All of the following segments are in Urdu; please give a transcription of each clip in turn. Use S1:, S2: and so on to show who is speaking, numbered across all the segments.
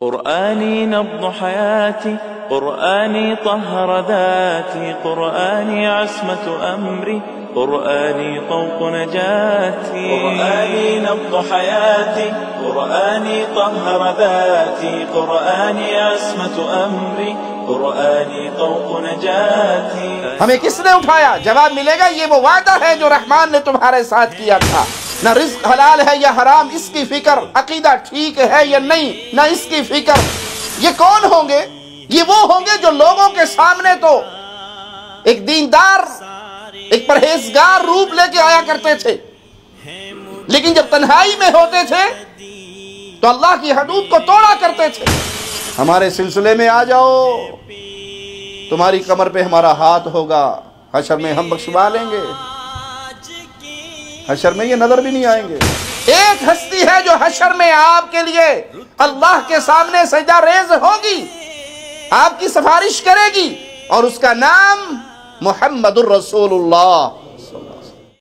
S1: قرآني نبض حياتي، قرآني طهر ذاتي، قرآني عصمة أمري، قرآني طوق نجاتي. قرآني نبض حياتي، قرآني طهر ذاتي، قرآني عصمة أمري، قرآنی طوق نجاتی.
S2: ہمیں کس نے اٹھایا؟ جواب ملے گا یہ وہ وعدہ ہے جو رحمان نے تمہارے ساتھ کیا تھا. نہ رزق حلال ہے یا حرام اس کی فکر، عقیدہ ٹھیک ہے یا نہیں نہ اس کی فکر. یہ کون ہوں گے؟ یہ وہ ہوں گے جو لوگوں کے سامنے تو ایک دیندار، ایک پرہیزگار روپ لے کے آیا کرتے تھے، لیکن جب تنہائی میں ہوتے تھے تو اللہ کی حدود کو توڑا کرتے تھے. ہمارے سلسلے میں آ جاؤ، تمہاری کمر پہ ہمارا ہاتھ ہوگا، حشر میں ہم بخشوا لیں گے. حشر میں یہ نظر بھی نہیں آئیں گے. ایک ہستی ہے جو حشر میں آپ کے لیے اللہ کے سامنے سجدہ ریز ہوگی، آپ کی سفارش کرے گی، اور اس کا نام محمد الرسول اللہ.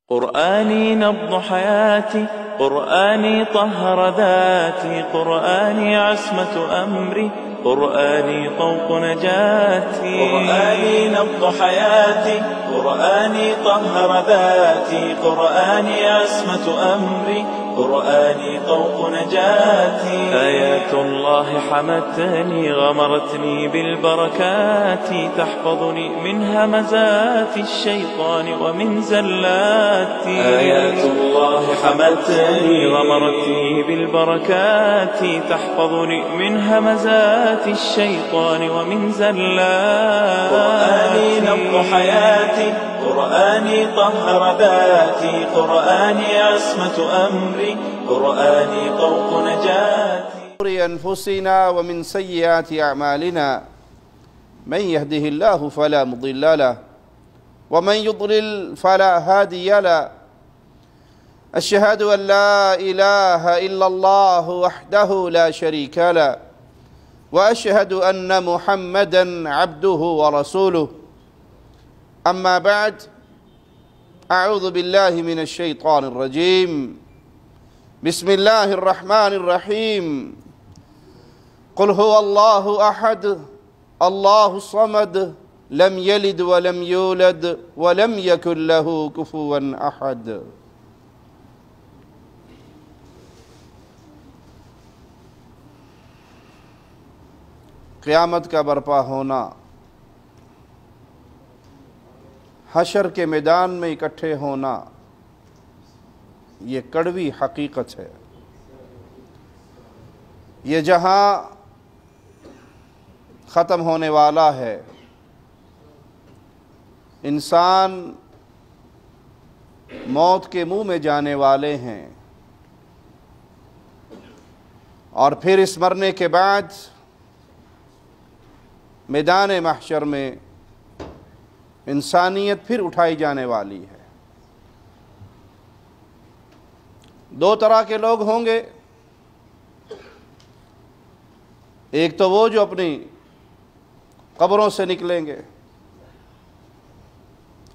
S1: قرآنی نبض حیاتی، قرآنی طهر ذاتي، قرآني عصمة أمري، قرآني طوق نجاتي. قرآني نبض حياتي، قرآني طهر ذاتي، قرآني عصمة أمري، قرآني طوق نجاتي. آيات الله حمتني، غمرتني بالبركات، تحفظني من همزات الشيطان ومن زلاتي. آيات الله حمتني، غمرتني بالبركات، تحفظني من همزات الشيطان ومن زلاتي. قرآني نبض حياتي، قرآني طهر ذاتي، قرآني عصمة أمري، قرآني طوق نجاتي.
S2: أنفسنا ومن سيئات أعمالنا من يهده الله فلا مضل له ومن يضلل فلا هادي له. أشهد أن لا إله إلا الله وحده لا شريك له وأشهد أن محمدًا عبده ورسوله. أما بعد، أعوذ بالله من الشيطان الرجيم. بسم الله الرحمن الرحيم. قل هو الله أحد الله الصمد لم يلد ولم يولد ولم يكن له كفوا أحد. قیامت کا برپا ہونا، حشر کے میدان میں اکٹھے ہونا، یہ کڑوی حقیقت ہے. یہ جہاں ختم ہونے والا ہے، انسان موت کے منہ میں جانے والے ہیں، اور پھر اس مرنے کے بعد میدان محشر میں انسانیت پھر اٹھائی جانے والی ہے. دو طرح کے لوگ ہوں گے. ایک تو وہ جو اپنی قبروں سے نکلیں گے،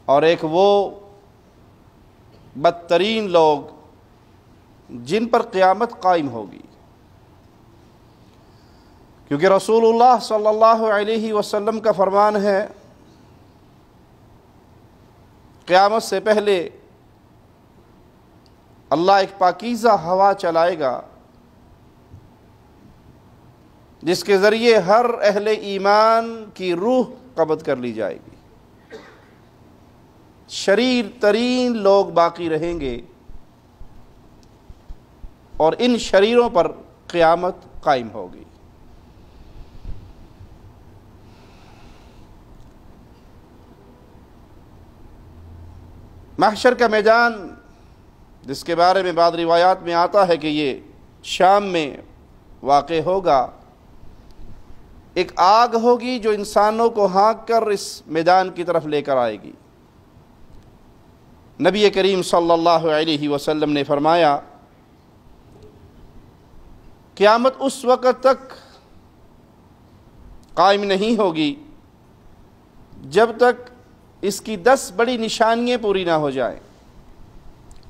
S2: اور ایک وہ بدترین لوگ جن پر قیامت قائم ہوگی. کیونکہ رسول اللہ صلی اللہ علیہ وسلم کا فرمان ہے، قیامت سے پہلے اللہ ایک پاکیزہ ہوا چلائے گا جس کے ذریعے ہر اہل ایمان کی روح قبض کر لی جائے گی. شریر ترین لوگ باقی رہیں گے، اور ان شریروں پر قیامت قائم ہوگی. محشر کا میدان، جس کے بارے میں بعض روایات میں آتا ہے کہ یہ شام میں واقع ہوگا، ایک آگ ہوگی جو انسانوں کو ہانک کر اس میدان کی طرف لے کر آئے گی. نبی کریم صلی اللہ علیہ وسلم نے فرمایا، قیامت اس وقت تک قائم نہیں ہوگی جب تک اس کی 10 بڑی نشانیاں پوری نہ ہو جائیں.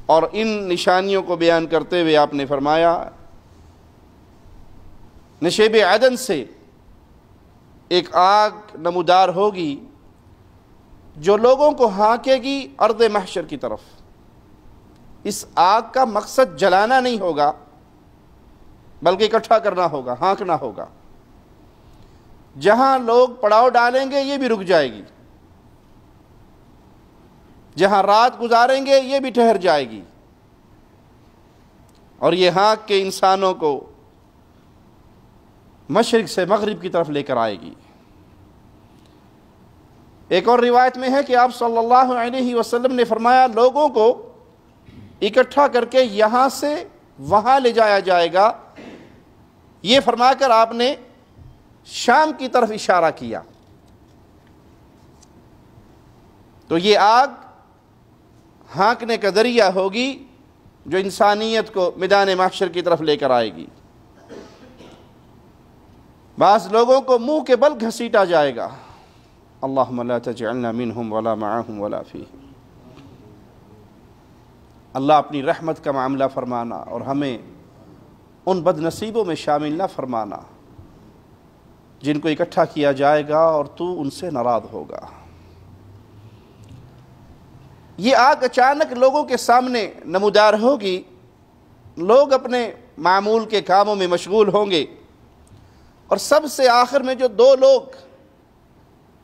S2: اور ان نشانیوں کو بیان کرتے ہوئے آپ نے فرمایا نشیب عدن سے ایک آگ نمودار ہوگی جو لوگوں کو ہانکے گی ارض محشر کی طرف۔ اس آگ کا مقصد جلانا نہیں ہوگا بلکہ اکٹھا کرنا ہوگا، ہانکنا ہوگا۔ جہاں لوگ پڑاؤ ڈالیں گے یہ بھی رک جائے گی، جہاں رات گزاریں گے یہ بھی ٹھہر جائے گی، اور یہ ہانک کے انسانوں کو مشرق سے مغرب کی طرف لے کر آئے گی۔ ایک اور روایت میں ہے کہ آپ صلی اللہ علیہ وسلم نے فرمایا لوگوں کو اکٹھا کر کے یہاں سے وہاں لے جایا جائے گا۔ یہ فرما کر آپ نے شام کی طرف اشارہ کیا۔ تو یہ آگ ہانکنے کا ذریعہ ہوگی جو انسانیت کو میدان محشر کی طرف لے کر آئے گی۔ بعض لوگوں کو منہ کے بل گھسیٹا جائے گا، اللہم لا تجعلنا منہم ولا معہم ولا فیہم۔ اللہ اپنی رحمت کا معاملہ فرمانا اور ہمیں ان بد نصیبوں میں شامل نہ فرمانا جن کو اکٹھا کیا جائے گا اور تو ان سے ناراض ہوگا۔ یہ آگ اچانک لوگوں کے سامنے نمودار ہوگی، لوگ اپنے معمول کے کاموں میں مشغول ہوں گے، اور سب سے آخر میں جو دو لوگ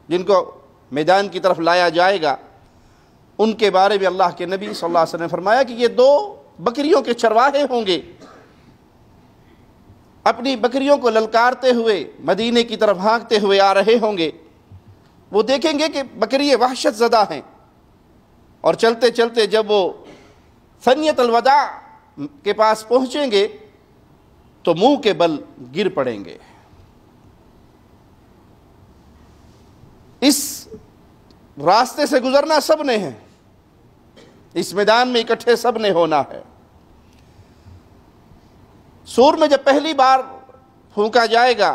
S2: جن کو میدان کی طرف لایا جائے گا ان کے بارے میں اللہ کے نبی صلی اللہ علیہ وسلم نے فرمایا کہ یہ دو بکریوں کے چرواہے ہوں گے، اپنی بکریوں کو للکارتے ہوئے مدینے کی طرف ہانکتے ہوئے آ رہے ہوں گے۔ وہ دیکھیں گے کہ بکری وحشت زدہ ہیں، اور چلتے چلتے جب وہ ثنیۃ الوداع کے پاس پہنچیں گے تو منہ کے بل گر پڑیں گے۔ اس راستے سے گزرنا سب نے ہے، اس میدان میں اکٹھے سب نے ہونا ہے۔ سور میں جب پہلی بار پھونکا جائے گا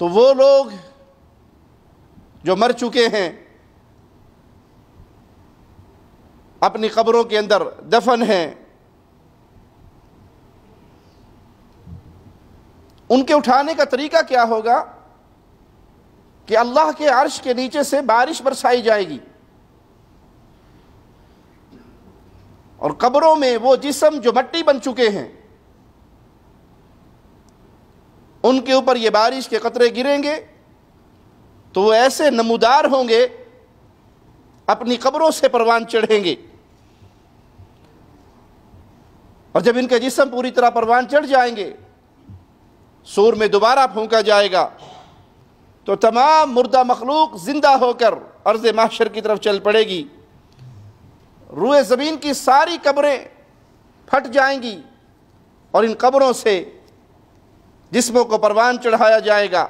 S2: تو وہ لوگ جو مر چکے ہیں، اپنی قبروں کے اندر دفن ہیں، ان کے اٹھانے کا طریقہ کیا ہوگا کہ اللہ کے عرش کے نیچے سے بارش برسائی جائے گی، اور قبروں میں وہ جسم جو مٹی بن چکے ہیں ان کے اوپر یہ بارش کے قطرے گریں گے تو وہ ایسے نمودار ہوں گے، اپنی قبروں سے پروان چڑھیں گے، اور جب ان کے جسم پوری طرح پروان چڑھ جائیں گے، سور میں دوبارہ پھونکا جائے گا تو تمام مردہ مخلوق زندہ ہو کر ارض محشر کی طرف چل پڑے گی۔ روئے زمین کی ساری قبریں پھٹ جائیں گی اور ان قبروں سے جسموں کو پروان چڑھایا جائے گا۔